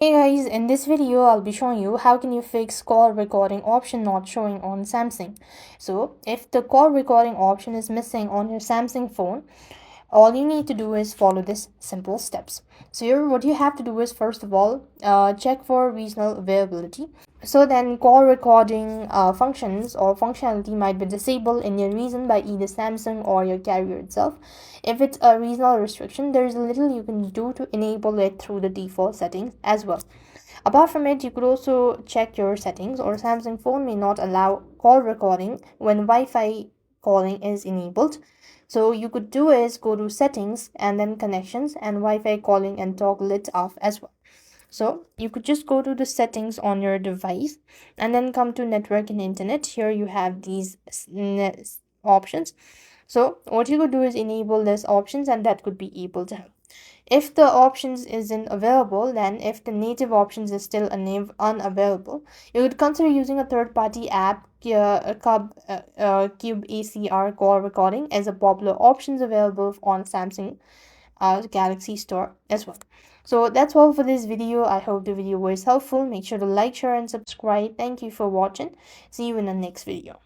Hey guys, in this video I'll be showing you how can you fix call recording option not showing on Samsung. So if the call recording option is missing on your Samsung phone, all you need to do is follow this simple steps. So here what you have to do is first of all check for regional availability. So then call recording functions or functionality might be disabled in your region by either Samsung or your carrier itself. If it's a regional restriction, there is little you can do to enable it through the default settings as well. Apart from it, you could also check your settings, or Samsung phone may not allow call recording when Wi-Fi calling is enabled. So you could do is go to settings and then connections and Wi-Fi calling and toggle it off as well. So you could just go to the settings on your device and then come to network and internet. Here you have these options. So what you could do is enable these options and that could be able to help. If the options isn't available, then if the native options is still unavailable, you could consider using a third-party app, Cube ACR call recording as a popular options available on Samsung Galaxy Store as well. So that's all for this video. I hope the video was helpful. Make sure to like, share, and subscribe. Thank you for watching. See you in the next video.